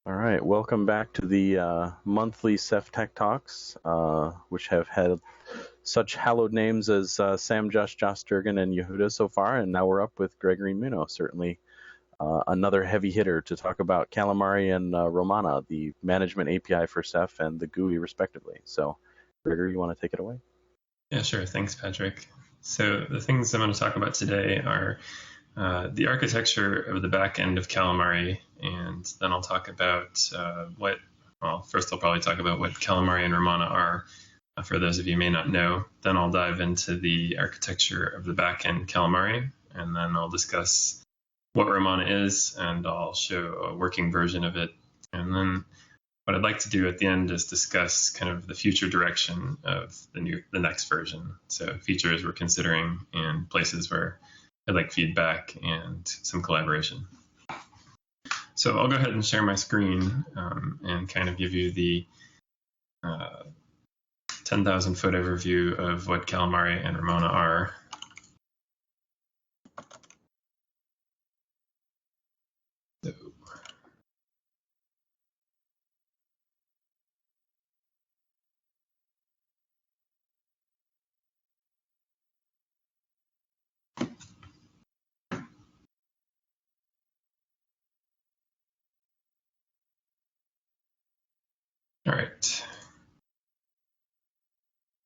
All right, welcome back to the monthly Ceph Tech Talks, which have had such hallowed names as Sam, Josh Durgan, and Yehuda so far, and now we're up with Gregory Muno, certainly another heavy hitter to talk about Calamari and Romana, the management API for Ceph and the GUI, respectively. So, Gregory, you want to take it away? Yeah, sure. Thanks, Patrick. So the things I'm going to talk about today are the architecture of the back end of Calamari, and then I'll talk about first I'll probably talk about what Calamari and Romana are, for those of you who may not know. Then I'll dive into the architecture of the back end Calamari, and then I'll discuss what Romana is, and I'll show a working version of it. And then what I'd like to do at the end is discuss kind of the future direction of the next version. So features we're considering and places where I'd like feedback and some collaboration. So I'll go ahead and share my screen and kind of give you the 10,000-foot overview of what Calamari and Ramona are. So, all right.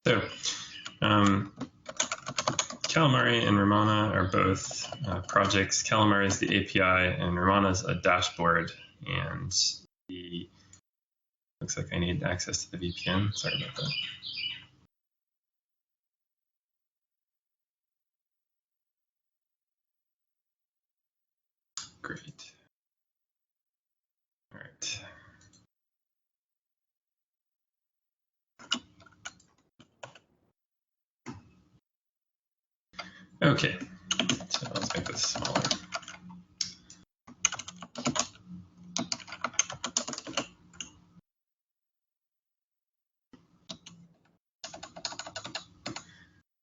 So, Calamari and Ramona are both projects. Calamari is the API, and Ramona is a dashboard. And looks like I need access to the VPN. Sorry about that. Great. All right. Okay, so let's make this smaller.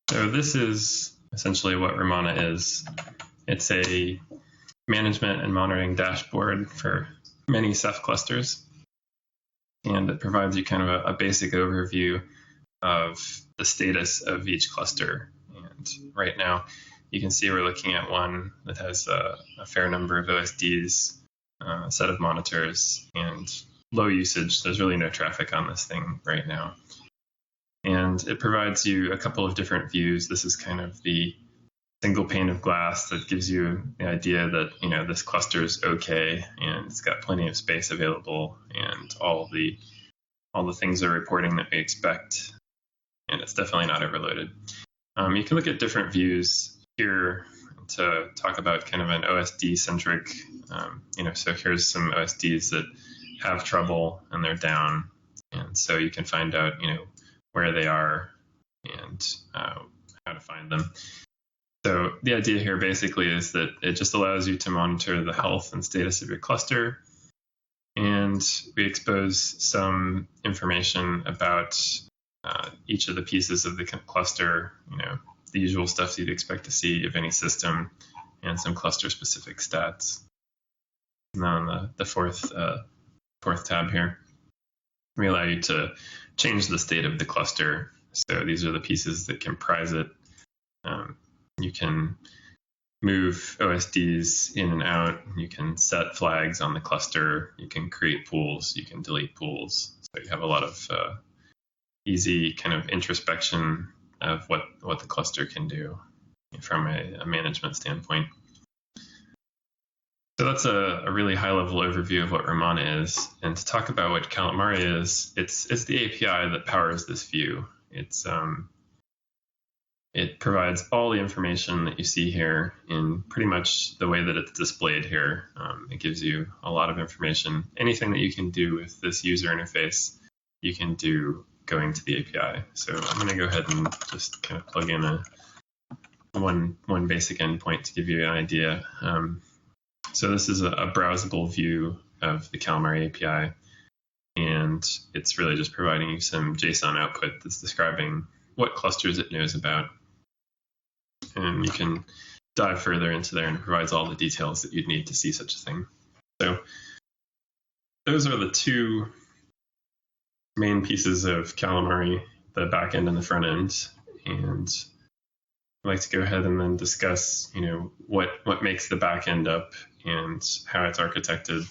So this is essentially what Ramona is. It's a management and monitoring dashboard for many Ceph clusters, and it provides you kind of a basic overview of the status of each cluster. And right now, you can see we're looking at one that has a fair number of OSDs, a set of monitors, and low usage. There's really no traffic on this thing right now. And it provides you a couple of different views. This is kind of the single pane of glass that gives you the idea that this cluster is okay and it's got plenty of space available and all the things are reporting that we expect, and it's definitely not overloaded. You can look at different views here to talk about kind of an OSD-centric, so here's some OSDs that have trouble and they're down. And so you can find out, where they are and how to find them. So the idea here basically is that it just allows you to monitor the health and status of your cluster. And we expose some information about each of the pieces of the cluster, the usual stuff you'd expect to see of any system, and some cluster-specific stats. And then on the fourth tab here, we allow you to change the state of the cluster. So these are the pieces that comprise it. You can move OSDs in and out. You can set flags on the cluster. You can create pools. You can delete pools. So you have a lot of easy kind of introspection of what the cluster can do from a management standpoint. So that's a really high-level overview of what Ramona is. And to talk about what Calamari is, it's the API that powers this view. It provides all the information that you see here in pretty much the way that it's displayed here. It gives you a lot of information. Anything that you can do with this user interface, you can do going to the API. So I'm going to go ahead and just kind of plug in one basic endpoint to give you an idea. So this is a browsable view of the Calamari API, and it's really just providing you some JSON output that's describing what clusters it knows about. And you can dive further into there, and it provides all the details that you'd need to see such a thing. So those are the two main pieces of Calamari, the back end and the front end. And I'd like to go ahead and then discuss, what makes the back end up and how it's architected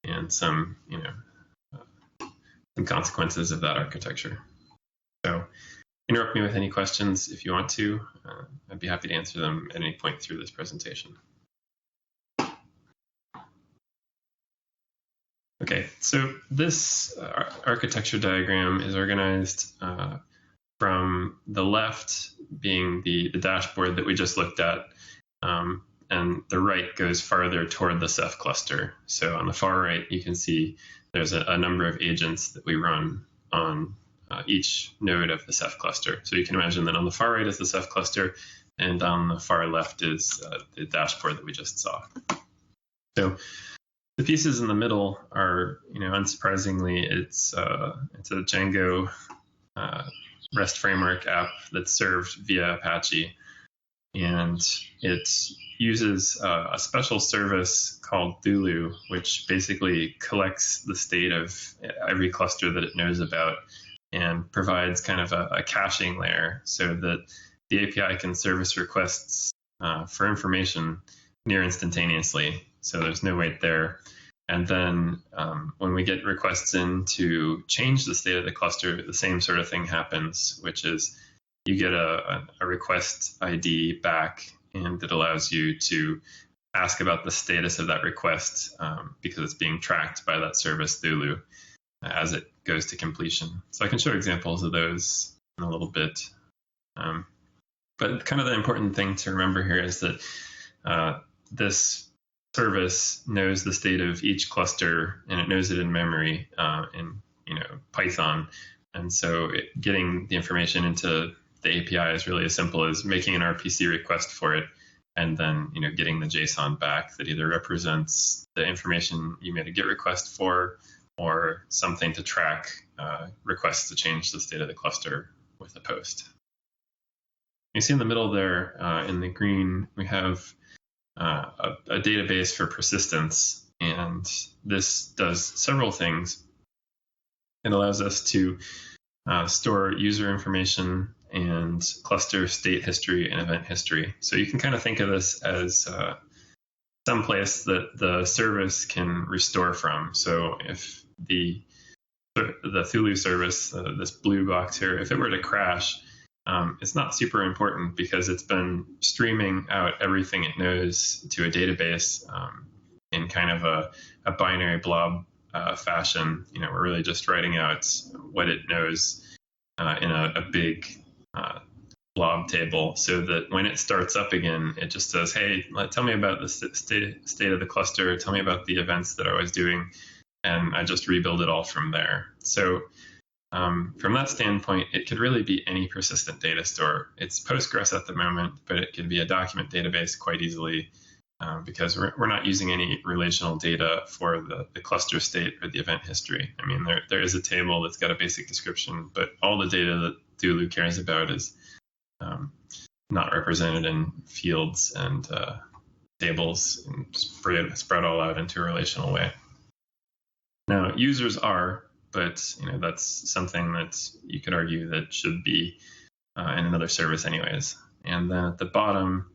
and some consequences of that architecture. So interrupt me with any questions if you want to. I'd be happy to answer them at any point through this presentation. Okay, so this architecture diagram is organized from the left being the dashboard that we just looked at, and the right goes farther toward the Ceph cluster. So on the far right, you can see there's a number of agents that we run on each node of the Ceph cluster. So you can imagine that on the far right is the Ceph cluster, and on the far left is the dashboard that we just saw. So the pieces in the middle are, unsurprisingly, it's a Django REST framework app that's served via Apache, and it uses a special service called Thulu, which basically collects the state of every cluster that it knows about and provides kind of a caching layer so that the API can service requests for information near instantaneously. So there's no wait there. And then when we get requests in to change the state of the cluster, the same sort of thing happens, which is you get a request ID back, and it allows you to ask about the status of that request because it's being tracked by that service Thulu as it goes to completion. So I can show examples of those in a little bit. But kind of the important thing to remember here is that this service knows the state of each cluster, and it knows it in memory in Python. And so getting the information into the API is really as simple as making an RPC request for it, and then getting the JSON back that either represents the information you made a GET request for, or something to track requests to change the state of the cluster with a post. You see in the middle there, in the green, we have a database for persistence, and this does several things. It allows us to store user information and cluster state history and event history. So you can kind of think of this as some place that the service can restore from. So if the Thulu service, this blue box here, if it were to crash, it's not super important because it's been streaming out everything it knows to a database in kind of a binary blob fashion. We're really just writing out what it knows in a big blob table, so that when it starts up again, it just says, hey, tell me about the state of the cluster, tell me about the events that I was doing, and I just rebuild it all from there. So from that standpoint, it could really be any persistent data store. It's Postgres at the moment, but it could be a document database quite easily because we're not using any relational data for the cluster state or the event history. I mean, there is a table that's got a basic description, but all the data that Thulu cares about is not represented in fields and tables and spread all out into a relational way. Now, users are, but that's something that you could argue that should be in another service anyways. And then at the bottom,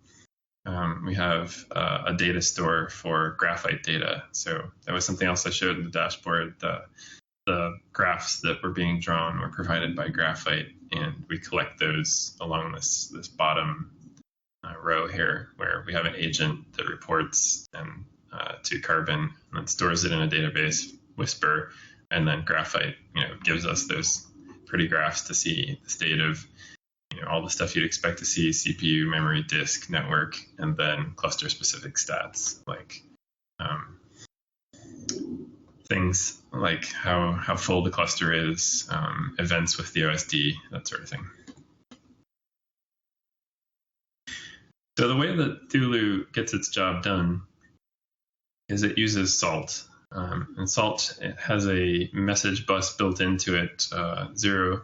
we have a data store for graphite data. So that was something else I showed in the dashboard. The graphs that were being drawn were provided by Graphite, and we collect those along this bottom row here, where we have an agent that reports to Carbon and then stores it in a database, Whisper, and then Graphite gives us those pretty graphs to see the state of all the stuff you'd expect to see: CPU, memory, disk, network, and then cluster specific stats like things like how full the cluster is, events with the OSD, that sort of thing. So the way that Thulu gets its job done is it uses Salt. And Salt, it has a message bus built into it, zero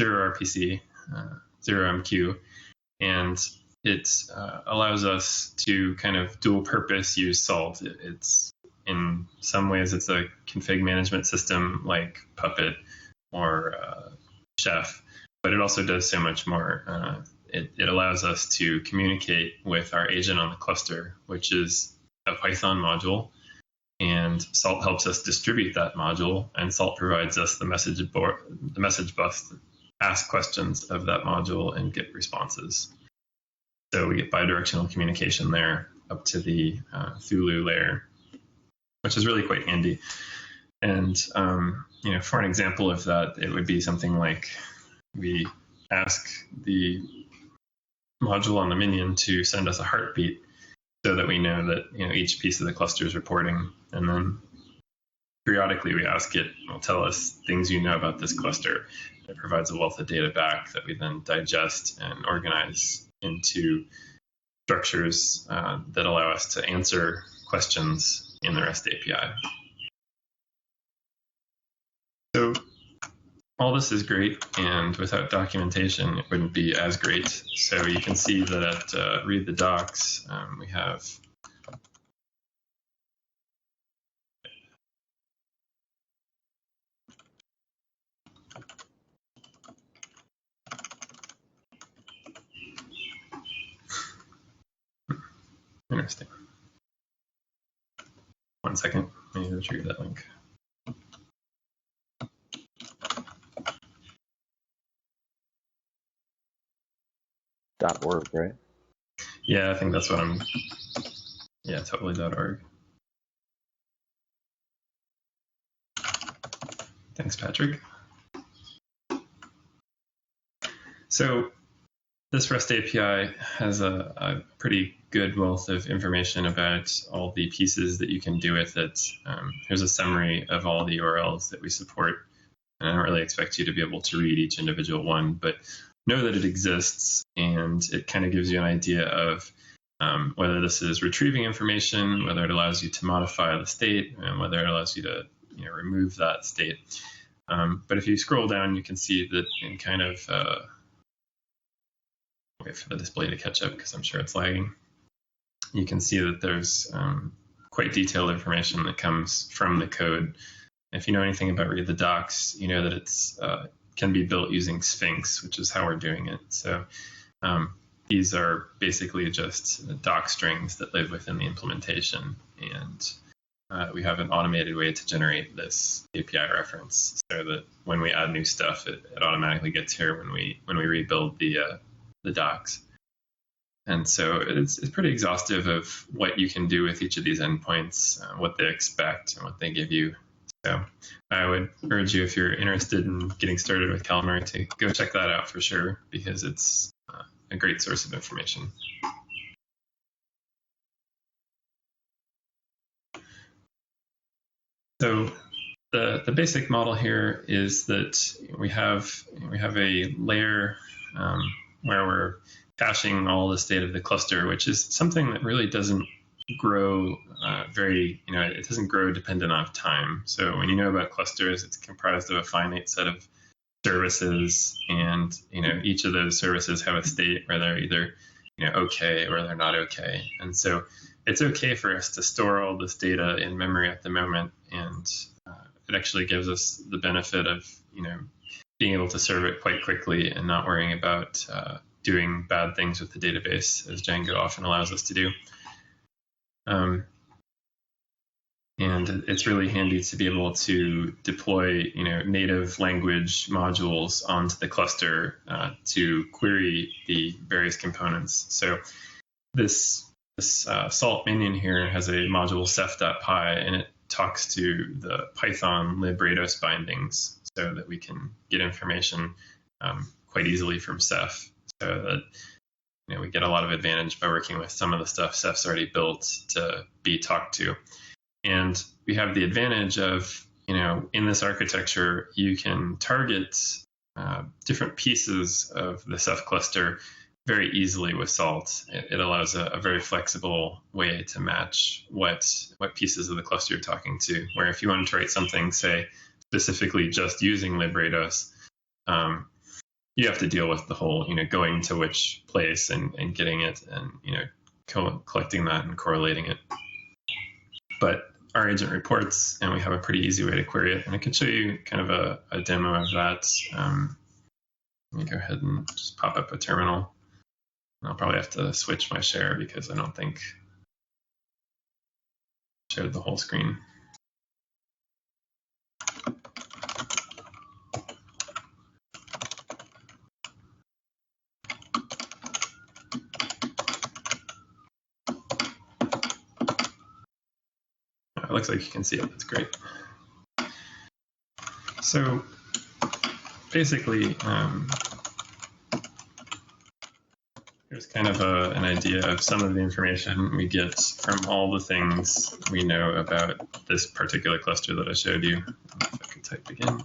RPC, zero MQ, and it allows us to kind of dual purpose use Salt. It's in some ways it's a config management system like Puppet or Chef, but it also does so much more. It allows us to communicate with our agent on the cluster, which is a Python module, and Salt helps us distribute that module, and Salt provides us the message bus to ask questions of that module and get responses. So we get bidirectional communication there up to the Thulu layer, which is really quite handy. And for an example of that, it would be something like we ask the module on the minion to send us a heartbeat so that we know that each piece of the cluster is reporting. And then periodically we ask it, it'll tell us things about this cluster. It provides a wealth of data back that we then digest and organize into structures that allow us to answer questions in the REST API. So all this is great, and without documentation, it wouldn't be as great. So you can see that at read the docs, we have interesting. One second, let me retrieve that link. .org, right? Yeah, I think that's what yeah, totally .org. Thanks, Patrick. So this REST API has a pretty good wealth of information about all the pieces that you can do with it. Here's a summary of all the URLs that we support. And I don't really expect you to be able to read each individual one, but know that it exists, and it kind of gives you an idea of whether this is retrieving information, whether it allows you to modify the state, and whether it allows you to remove that state. But if you scroll down, you can see that in kind of wait for the display to catch up because I'm sure it's lagging. You can see that there's quite detailed information that comes from the code. If you know anything about read the docs, you know that it's can be built using Sphinx, which is how we're doing it. So these are basically just doc strings that live within the implementation, and we have an automated way to generate this API reference so that when we add new stuff, it automatically gets here when we rebuild the docs. And so it's pretty exhaustive of what you can do with each of these endpoints, what they expect, and what they give you. So I would urge you, if you're interested in getting started with Calamari, to go check that out for sure, because it's a great source of information. So the basic model here is that we have a layer where we're caching all the state of the cluster, which is something that really doesn't grow it doesn't grow dependent on time. So when you know about clusters, it's comprised of a finite set of services, and each of those services have a state where they're either okay or they're not okay. And so it's okay for us to store all this data in memory at the moment, and it actually gives us the benefit of being able to serve it quite quickly and not worrying about doing bad things with the database, as Django often allows us to do. And it's really handy to be able to deploy native language modules onto the cluster to query the various components. So this Salt minion here has a module ceph.py, and it talks to the Python librados bindings so that we can get information quite easily from Ceph, so that we get a lot of advantage by working with some of the stuff Ceph's already built to be talked to. And we have the advantage of, in this architecture, you can target different pieces of the Ceph cluster very easily with Salt. It allows a very flexible way to match what pieces of the cluster you're talking to, where if you wanted to write something, say, specifically just using librados, you have to deal with the whole, going to which place and getting it and, collecting that and correlating it. But our agent reports, and we have a pretty easy way to query it. And I can show you kind of a demo of that. Let me go ahead and just pop up a terminal. And I'll probably have to switch my share because I don't think I shared the whole screen. It looks like you can see it. That's great. So basically, here's kind of an idea of some of the information we get from all the things we know about this particular cluster that I showed you. If I could type again.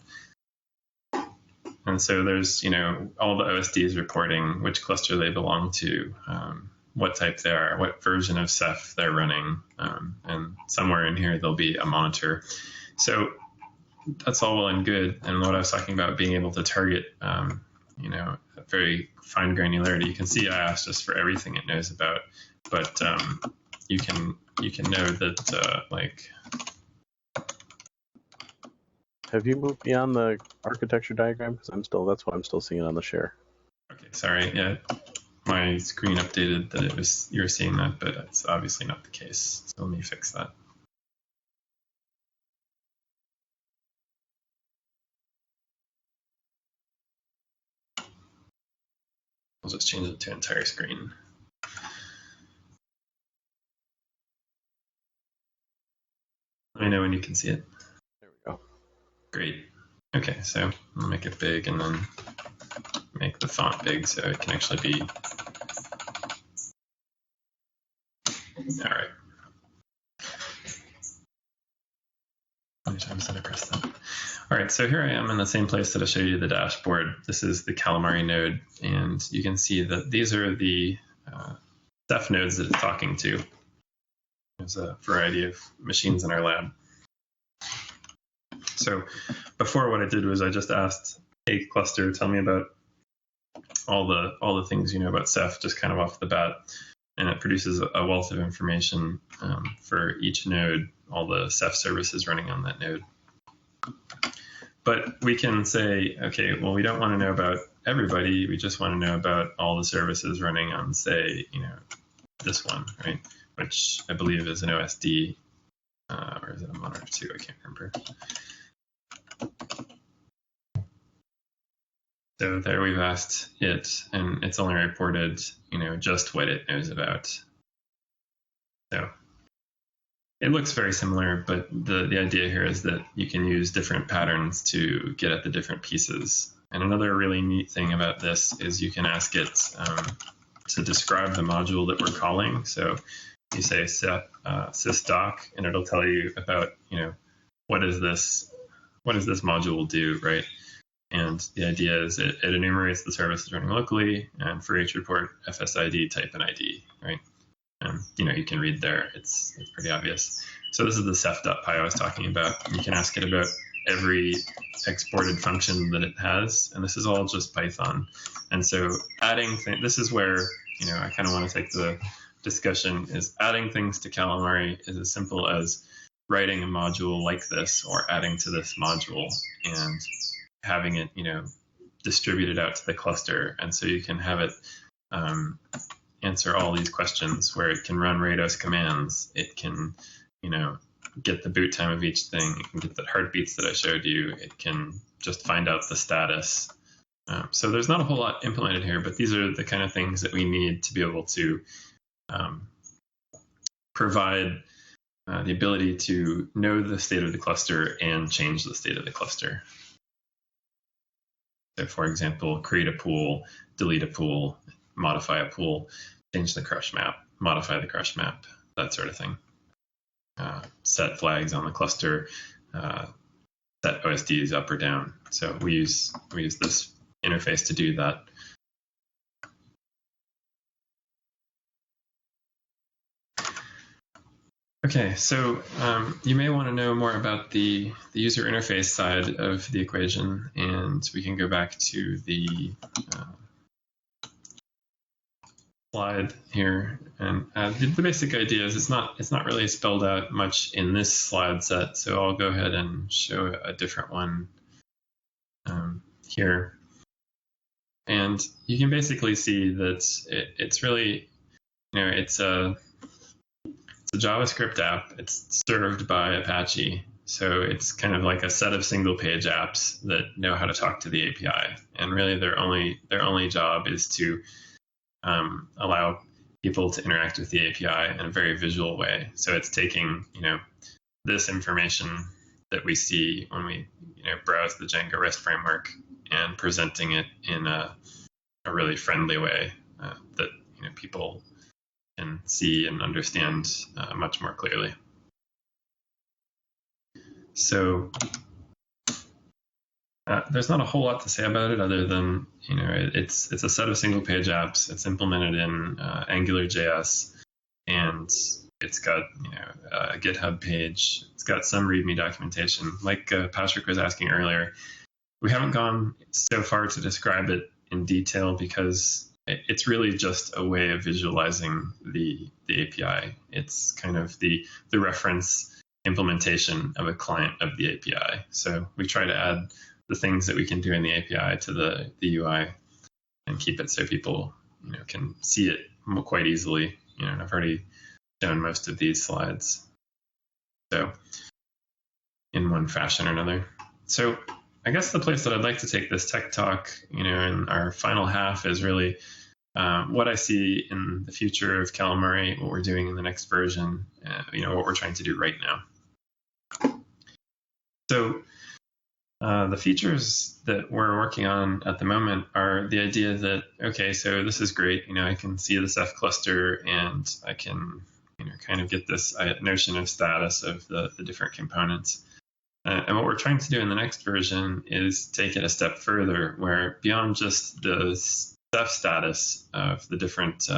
And so there's, all the OSDs reporting which cluster they belong to, what type they are, what version of Ceph they're running, and somewhere in here there'll be a monitor. So that's all well and good. And what I was talking about, being able to target, a very fine granularity. You can see I asked just for everything it knows about, but you can know that Have you moved beyond the architecture diagram? Because that's what I'm still seeing on the share. Okay, sorry. Yeah, my screen updated that you were seeing that, but it's obviously not the case. So let me fix that. I'll just change it to entire screen. Let me know when you can see it. There we go. Great. Okay, so I'll make it big and then make the font big so it can actually be. All right. How many times did I press that? All right, so here I am in the same place that I showed you the dashboard. This is the Calamari node, and you can see that these are the Ceph nodes that it's talking to. There's a variety of machines in our lab. So before, what I did was I just asked, hey, cluster, tell me about all the things you know about Ceph, just kind of off the bat, and it produces a wealth of information for each node, all the Ceph services running on that node. But we can say, okay, well, we don't want to know about everybody. We just want to know about all the services running on, say, this one, right? Which I believe is an OSD, or is it a monitor too? I can't remember. So there we've asked it, and it's only reported, just what it knows about. So it looks very similar, but the idea here is that you can use different patterns to get at the different pieces. And another really neat thing about this is you can ask it to describe the module that we're calling. So you say sysdoc, and it'll tell you about, what does this module do, right? And the idea is it enumerates the services running locally, and for each report, FSID, type, and ID, right? And you can read there. It's pretty obvious. So this is the ceph.py I was talking about. You can ask it about every exported function that it has, and this is all just Python. And so this is where I kind of want to take the discussion, is adding things to Calamari is as simple as writing a module like this, or adding to this module and having it distributed out to the cluster. And so you can have it answer all these questions, where it can run Rados commands. It can, get the boot time of each thing. It can get the heartbeats that I showed you. It can just find out the status. So there's not a whole lot implemented here, but these are the kind of things that we need to be able to provide the ability to know the state of the cluster and change the state of the cluster. So for example, create a pool, delete a pool, modify a pool, change the crush map, modify the crush map, that sort of thing. Set flags on the cluster, set OSDs up or down. So we use this interface to do that. Okay, so you may want to know more about the user interface side of the equation, and we can go back to the slide here, and the basic idea is it's not really spelled out much in this slide set, so I'll go ahead and show a different one here. And you can basically see that it's really, it's a JavaScript app. It's served by Apache. So it's kind of like a set of single page apps that know how to talk to the API. And really their only job is to allow people to interact with the API in a very visual way. So it's taking, this information that we see when we, browse the Django REST framework and presenting it in a really friendly way that, people can see and understand much more clearly. So there's not a whole lot to say about it other than, it's a set of single page apps. It's implemented in AngularJS, and it's got, a GitHub page. It's got some README documentation. Like Patrick was asking earlier, we haven't gone so far to describe it in detail because it's really just a way of visualizing the API. It's kind of the reference implementation of a client of the API. So we try to add the things that we can do in the API to the UI and keep it so people can see it quite easily. And I've already shown most of these slides, so in one fashion or another. So I guess the place that I'd like to take this tech talk, in our final half, is really what I see in the future of Calamari, what we're doing in the next version, what we're trying to do right now. So the features that we're working on at the moment are the idea that, okay, so this is great. I can see the Ceph cluster and I can, kind of get this notion of status of the different components. And what we're trying to do in the next version is take it a step further, where beyond just the Ceph status of the different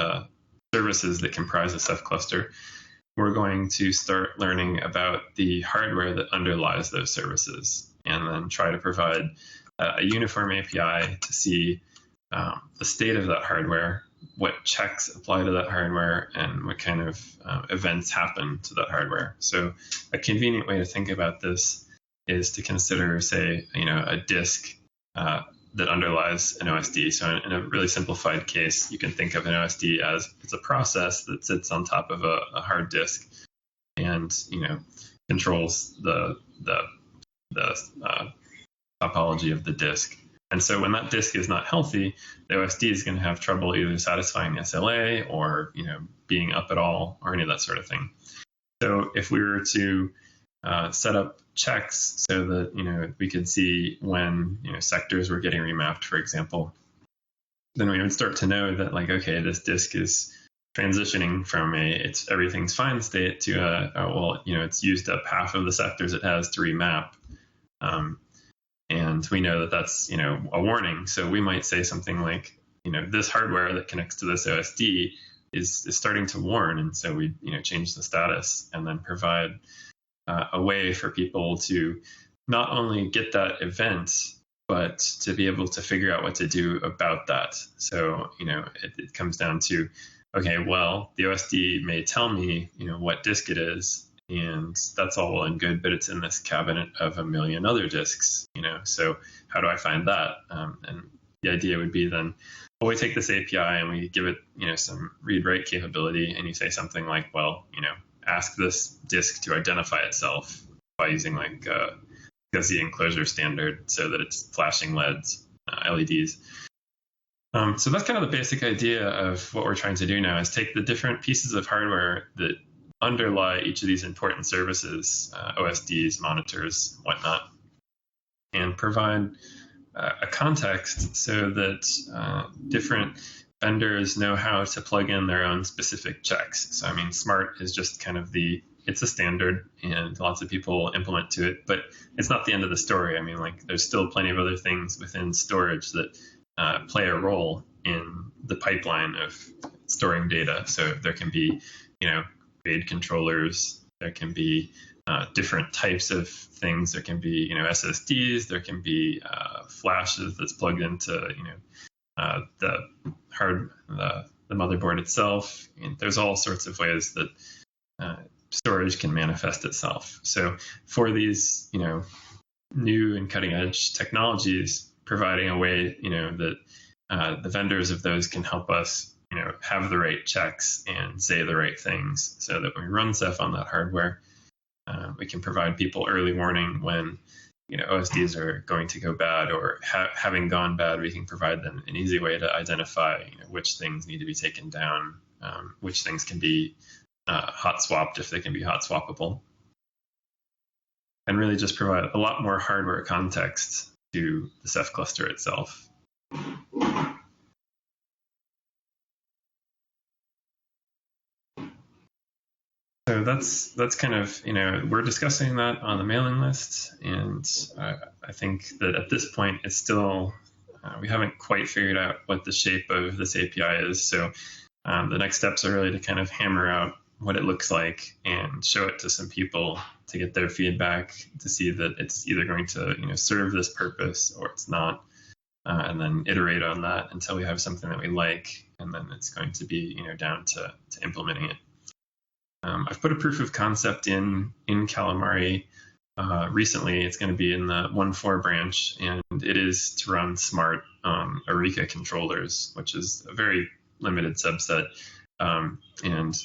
services that comprise a Ceph cluster, we're going to start learning about the hardware that underlies those services, and then try to provide a uniform API to see the state of that hardware, what checks apply to that hardware, and what kind of events happen to that hardware. So a convenient way to think about this is to consider, say, a disk that underlies an OSD. So in a really simplified case, you can think of an OSD as it's a process that sits on top of a hard disk and, controls the topology of the disk. And so when that disk is not healthy, the OSD is going to have trouble either satisfying the SLA or, being up at all or any of that sort of thing. So if we were to set up checks so that we could see when sectors were getting remapped, for example, then we would start to know that, like, okay, this disk is transitioning from it's everything's fine state to it's used up half of the sectors it has to remap, and we know that that's a warning. So we might say something like, this hardware that connects to this OSD is starting to warn, and so we change the status and then provide a way for people to not only get that event, but to be able to figure out what to do about that. So, it comes down to, okay, well, the OSD may tell me, what disk it is, and that's all well and good, but it's in this cabinet of a million other disks, so how do I find that? And the idea would be then, well, we take this API and we give it, some read-write capability, and you say something like, well, ask this disk to identify itself by using like SCSI enclosure standard so that it's flashing LEDs, LEDs. So that's kind of the basic idea of what we're trying to do now, is take the different pieces of hardware that underlie each of these important services, OSDs, monitors, whatnot, and provide a context so that different vendors know how to plug in their own specific checks. So, SMART is just kind of it's a standard and lots of people implement to it, but it's not the end of the story. There's still plenty of other things within storage that play a role in the pipeline of storing data. So there can be, RAID controllers, there can be different types of things. There can be, SSDs, there can be flashes that's plugged into, the the motherboard itself. And there's all sorts of ways that storage can manifest itself. So for these, new and cutting edge technologies, providing a way, that the vendors of those can help us, have the right checks and say the right things, so that when we run Ceph on that hardware, we can provide people early warning when, OSDs are going to go bad, or having gone bad, we can provide them an easy way to identify, which things need to be taken down, which things can be hot swapped if they can be hot swappable, and really just provide a lot more hardware context to the Ceph cluster itself. So that's kind of, we're discussing that on the mailing list, and I think that at this point it's still, we haven't quite figured out what the shape of this API is. So the next steps are really to kind of hammer out what it looks like and show it to some people to get their feedback, to see that it's either going to, serve this purpose or it's not, and then iterate on that until we have something that we like, and then it's going to be, down to implementing it. I've put a proof of concept in Calamari recently. It's going to be in the 1.4 branch, and it is to run smart Eureka controllers, which is a very limited subset. And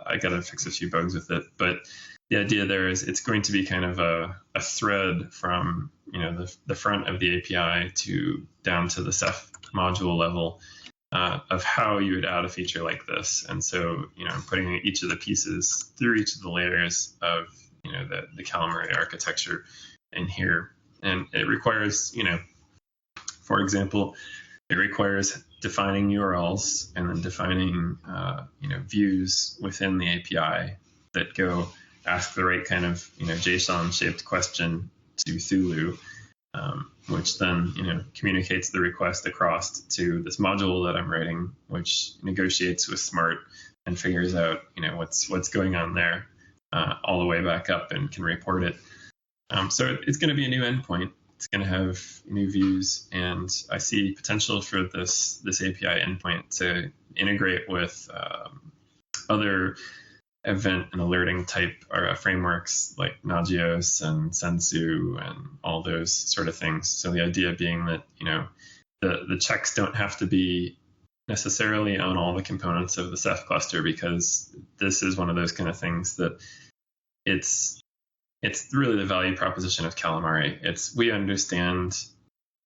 I got to fix a few bugs with it. But the idea there is it's going to be kind of a thread from, the front of the API to down to the Ceph module level, of how you would add a feature like this. And so, I'm putting each of the pieces through each of the layers of, the Calamari architecture in here. And it requires, for example, it requires defining URLs and then defining, views within the API that go ask the right kind of, JSON-shaped question to Thulu, which then, communicates the request across to this module that I'm writing, which negotiates with Smart and figures out, what's going on there, all the way back up, and can report it. So it's going to be a new endpoint. It's going to have new views, and I see potential for this API endpoint to integrate with other event and alerting type frameworks like Nagios and Sensu and all those sort of things. So the idea being that, the checks don't have to be necessarily on all the components of the Ceph cluster, because this is one of those kind of things that it's really the value proposition of Calamari. We understand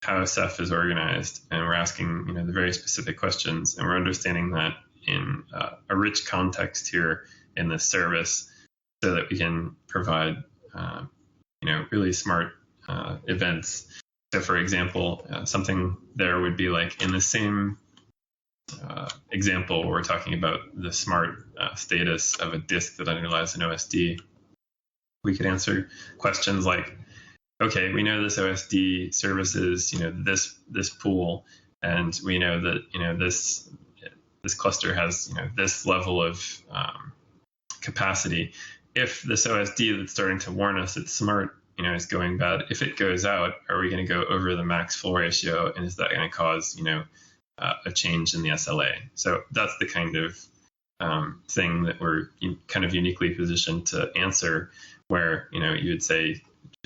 how Ceph is organized, and we're asking, the very specific questions, and we're understanding that in a rich context here in this service, so that we can provide, really smart events. So, for example, something there would be like in the same example, we're talking about the smart status of a disk that underlies an OSD. We could answer questions like, okay, we know this OSD services, this pool, and we know that, this cluster has, this level of capacity. If this OSD that's starting to warn us it's smart, is going bad, if it goes out, are we going to go over the max full ratio, and is that going to cause, a change in the SLA? So that's the kind of thing that we're kind of uniquely positioned to answer, where, you would say,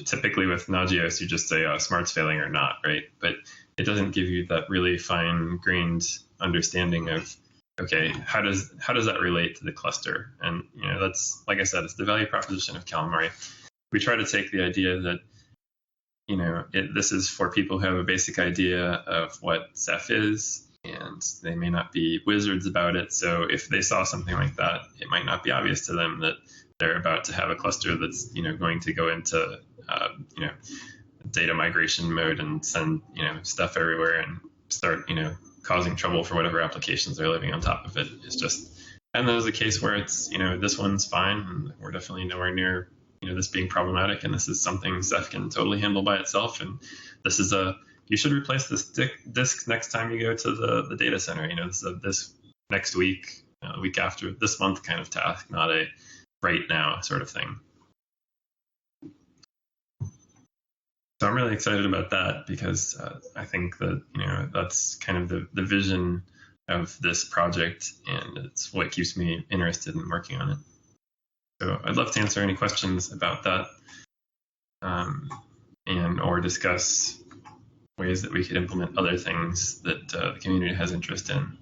typically with Nagios, you just say, oh, smart's failing or not, right? But it doesn't give you that really fine-grained understanding of, okay, how does that relate to the cluster? And, that's, like I said, it's the value proposition of Calamari. We try to take the idea that, this is for people who have a basic idea of what Ceph is, and they may not be wizards about it. So if they saw something like that, it might not be obvious to them that they're about to have a cluster that's, going to go into, data migration mode and send, stuff everywhere and start, causing trouble for whatever applications they're living on top of it. It's just, and there's a case where it's, this one's fine, and we're definitely nowhere near, this being problematic, and this is something Ceph can totally handle by itself. And this is you should replace this disk next time you go to the data center. This next week, week after, this month kind of task, not a right now sort of thing. So I'm really excited about that, because I think that, that's kind of the vision of this project, and it's what keeps me interested in working on it. So I'd love to answer any questions about that, and or discuss ways that we could implement other things that the community has interest in.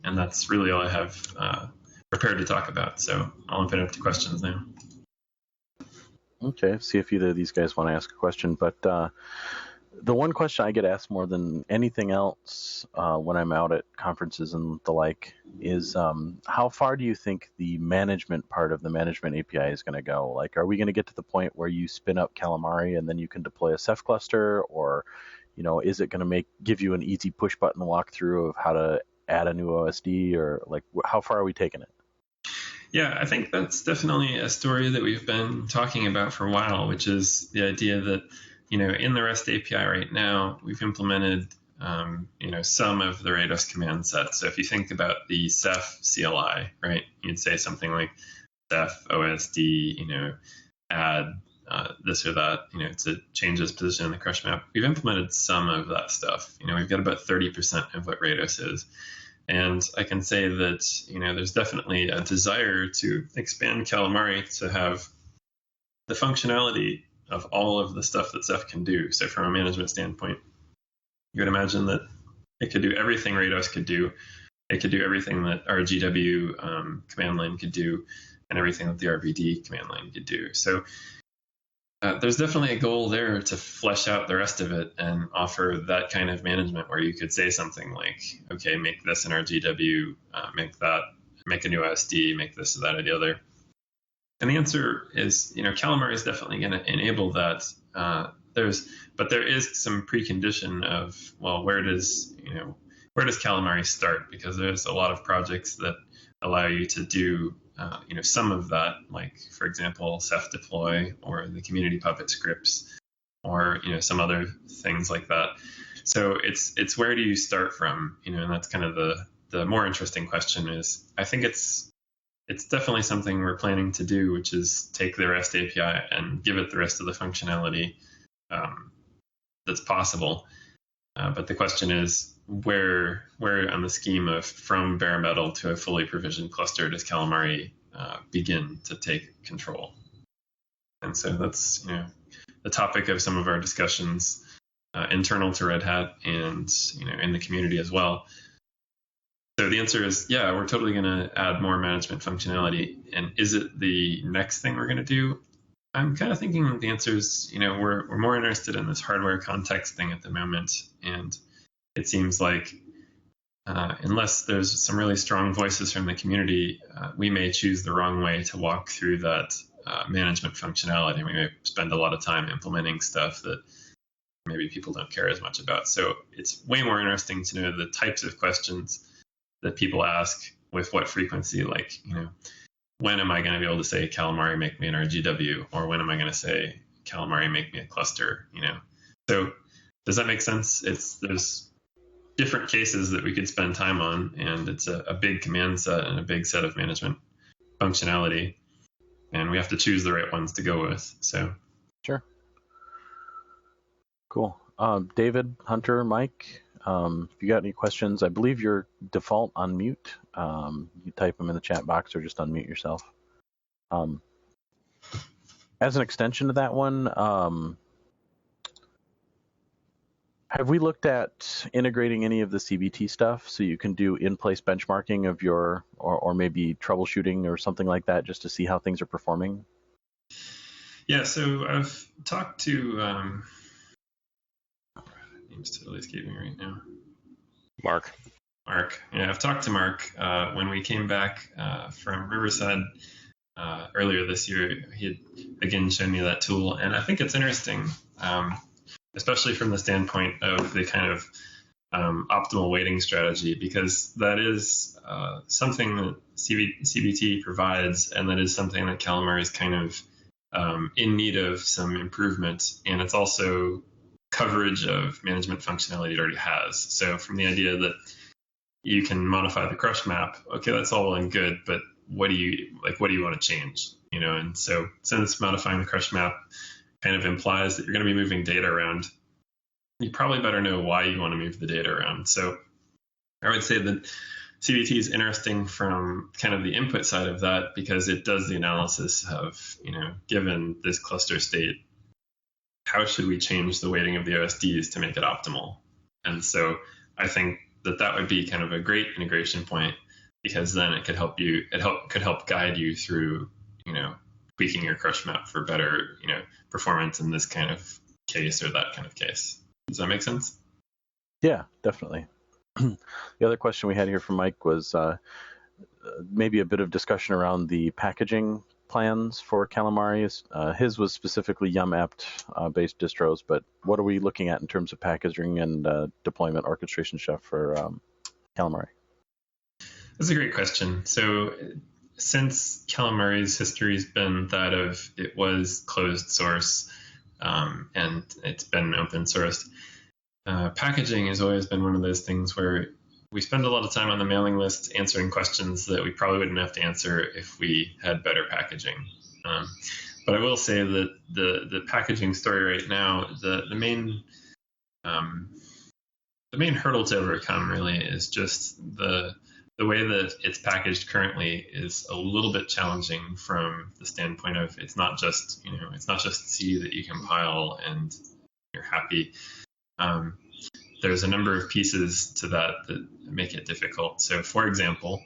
And that's really all I have prepared to talk about. So I'll open it up to questions now. Okay, see if either of these guys want to ask a question. But the one question I get asked more than anything else when I'm out at conferences and the like is how far do you think the management part of the management API is going to go? Like, are we going to get to the point where you spin up Calamari and then you can deploy a Ceph cluster, or is it going to give you an easy push button walkthrough of how to add a new OSD, or like how far are we taking it? Yeah, I think that's definitely a story that we've been talking about for a while, which is the idea that in the REST API right now, we've implemented, some of the Rados command set. So if you think about the Ceph CLI, right, you'd say something like Ceph OSD, add this or that, to change its position in the crush map. We've implemented some of that stuff. We've got about 30% of what Rados is. And I can say that, there's definitely a desire to expand Calamari to have the functionality of all of the stuff that Ceph can do. So from a management standpoint, you would imagine that it could do everything Rados could do. It could do everything that our GW command line could do, and everything that the RBD command line could do. So there's definitely a goal there to flesh out the rest of it and offer that kind of management where you could say something like, okay, make this in our GW, make that, make a new OSD, make this or that or the other. And the answer is, Calamari is definitely going to enable that. But there is some precondition of, well, where does Calamari start? Because there's a lot of projects that allow you to do, some of that, like, for example, Ceph deploy or the community Puppet scripts, or, some other things like that. So it's where do you start from? And that's kind of the more interesting question is, I think it's definitely something we're planning to do, which is take the REST API and give it the rest of the functionality that's possible. But the question is, where on the scheme of from bare metal to a fully provisioned cluster does Calamari begin to take control? And so that's the topic of some of our discussions internal to Red Hat and in the community as well. So the answer is, yeah, we're totally going to add more management functionality. And is it the next thing we're going to do? I'm kind of thinking the answer is, we're more interested in this hardware context thing at the moment. And it seems like unless there's some really strong voices from the community, we may choose the wrong way to walk through that management functionality. We may spend a lot of time implementing stuff that maybe people don't care as much about. So it's way more interesting to know the types of questions that people ask with what frequency, like, when am I going to be able to say Calamari make me an RGW, or when am I going to say Calamari make me a cluster, So does that make sense? There's different cases that we could spend time on, and it's a big command set and a big set of management functionality, and we have to choose the right ones to go with. So sure. Cool. David, Hunter, Mike, if you got any questions, I believe you're default on mute. You type them in the chat box or just unmute yourself. As an extension to that one, have we looked at integrating any of the CBT stuff so you can do in-place benchmarking of your, or maybe troubleshooting or something like that, just to see how things are performing? Yeah, so I've talked to, name's totally escaping me right now. Mark. Yeah, I've talked to Mark. When we came back from Riverside earlier this year, he had again shown me that tool, and I think it's interesting, especially from the standpoint of the kind of optimal weighting strategy, because that is something that CBT provides, and that is something that Calamari is kind of in need of some improvement, and it's also coverage of management functionality it already has. So from the idea that you can modify the crush map, okay, that's all well and good, but what do you want to change? And so since modifying the crush map kind of implies that you're going to be moving data around, you probably better know why you want to move the data around. So I would say that CVT is interesting from kind of the input side of that, because it does the analysis of, given this cluster state, how should we change the weighting of the OSDs to make it optimal? And so I think that would be kind of a great integration point, because then it could help guide you through, tweaking your crush map for better, performance in this kind of case or that kind of case. Does that make sense? Yeah, definitely. The other question we had here from Mike was maybe a bit of discussion around the packaging plans for Calamari. His was specifically Yum apt based distros, but what are we looking at in terms of packaging and deployment orchestration, Chef, for Calamari? That's a great question. So since Calamari's history has been that of it was closed source and it's been open sourced, packaging has always been one of those things where we spend a lot of time on the mailing list answering questions that we probably wouldn't have to answer if we had better packaging. But I will say that the packaging story right now, the main hurdle to overcome really is just the way that it's packaged currently is a little bit challenging from the standpoint of it's not just C that you compile and you're happy. There's a number of pieces to that make it difficult. So, for example,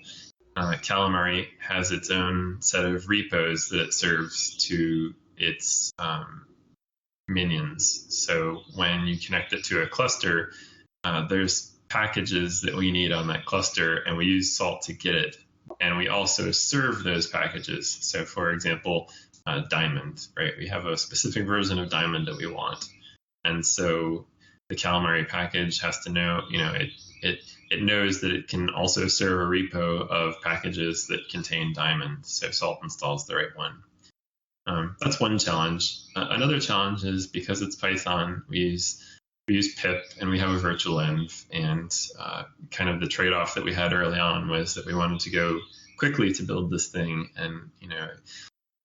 Calamari has its own set of repos that it serves to its minions. So when you connect it to a cluster, there's packages that we need on that cluster, and we use Salt to get it. And we also serve those packages. So, for example, Diamond, right? We have a specific version of Diamond that we want. And so the Calamari package has to know, it knows that it can also serve a repo of packages that contain Diamond, so Salt installs the right one. That's one challenge. Another challenge is because it's Python, we use pip and we have a virtual env, and kind of the trade-off that we had early on was that we wanted to go quickly to build this thing, and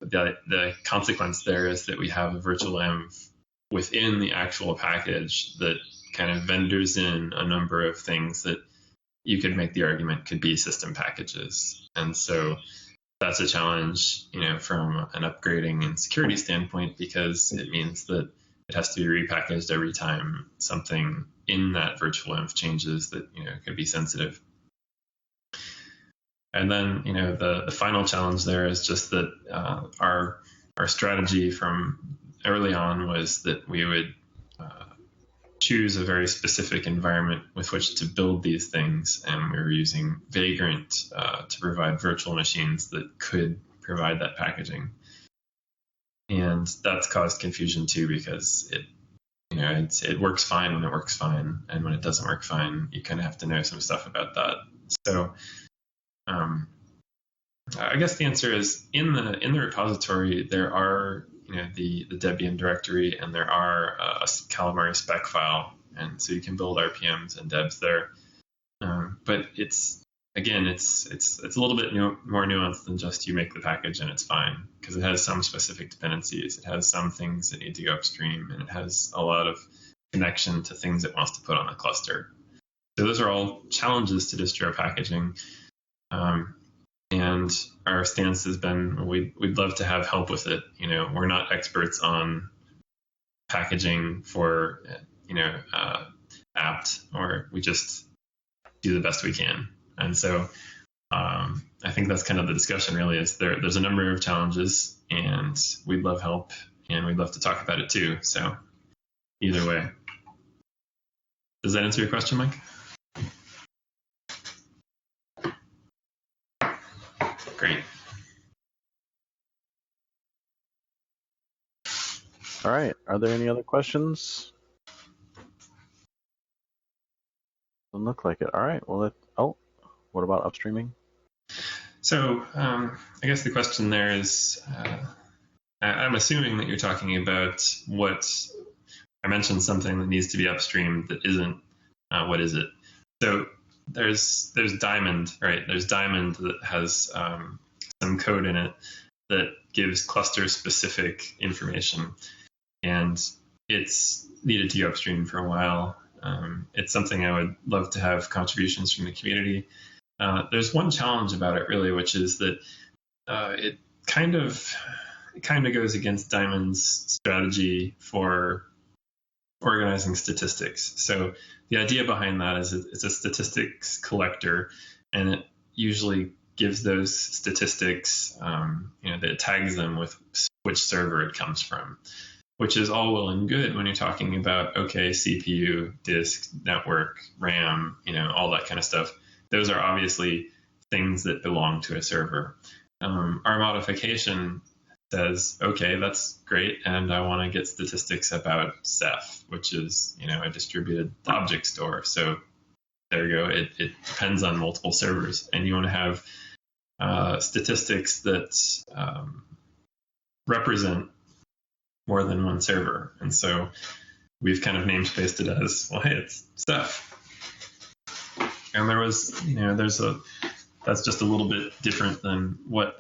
the consequence there is that we have a virtual env within the actual package that kind of vendors in a number of things that you could make the argument could be system packages. And so that's a challenge, from an upgrading and security standpoint, because it means that it has to be repackaged every time something in that virtual env changes that, could be sensitive. And then, the final challenge there is just that our strategy from early on was that we would choose a very specific environment with which to build these things, and we were using Vagrant to provide virtual machines that could provide that packaging. And that's caused confusion too, because it works fine when it works fine, and when it doesn't work fine, you kind of have to know some stuff about that. So I guess the answer is in the repository there are the Debian directory, and there are a Calamari spec file, and so you can build RPMs and debs there. But it's a little bit more nuanced than just you make the package and it's fine, because it has some specific dependencies. It has some things that need to go upstream, and it has a lot of connection to things it wants to put on the cluster. So those are all challenges to distro packaging. And our stance has been we'd love to have help with it. We're not experts on packaging for apt, or we just do the best we can. And so I think that's kind of the discussion really, is there's a number of challenges, and we'd love help, and we'd love to talk about it too. So either way. Does that answer your question, Mike? Great. All right. Are there any other questions? Doesn't look like it. All right. Well, what about upstreaming? So I guess the question there is, I'm assuming that you're talking about what I mentioned, something that needs to be upstreamed that isn't. What is it? So there's Diamond, right? There's Diamond that has some code in it that gives cluster specific information, and it's needed to go upstream for a while. It's something I would love to have contributions from the community. There's one challenge about it, really, which is that it kind of goes against Diamond's strategy for organizing statistics. So the idea behind that is it's a statistics collector, and it usually gives those statistics, that it tags them with which server it comes from, which is all well and good when you're talking about, okay, CPU, disk, network, RAM, all that kind of stuff. Those are obviously things that belong to a server. Our modification says, okay, that's great, and I want to get statistics about Ceph, which is, a distributed object store. So there you go. It depends on multiple servers, and you want to have statistics that represent more than one server. And so we've kind of namespaced it as, well, hey, it's Ceph. And there was, that's just a little bit different than what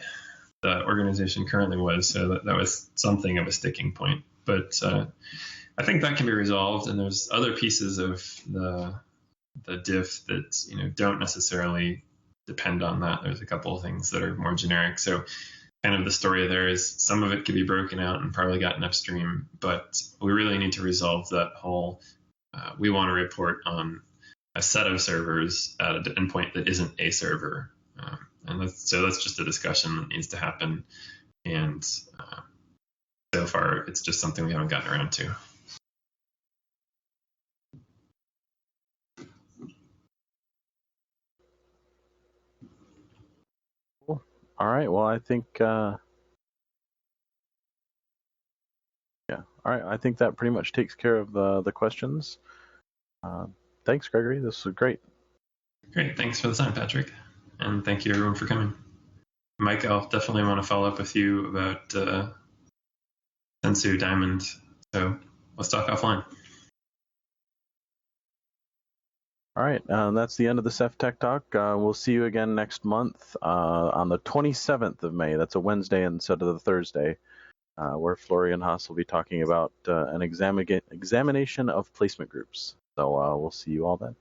the organization currently was. So that was something of a sticking point. But I think that can be resolved. And there's other pieces of the diff that, don't necessarily depend on that. There's a couple of things that are more generic. So kind of the story there is some of it could be broken out and probably gotten upstream, but we really need to resolve that whole, we want to report on a set of servers at an endpoint that isn't a server. And that's just a discussion that needs to happen. And so far, it's just something we haven't gotten around to. Cool. All right. Well, I think, All right. I think that pretty much takes care of the questions. Thanks, Gregory. This was great. Great. Thanks for the time, Patrick. And thank you, everyone, for coming. Mike, I'll definitely want to follow up with you about Sensu Diamond. So let's talk offline. All right. That's the end of the Ceph Tech Talk. We'll see you again next month on the 27th of May. That's a Wednesday instead of the Thursday, where Florian Haas will be talking about an examination of placement groups. So we'll see you all then.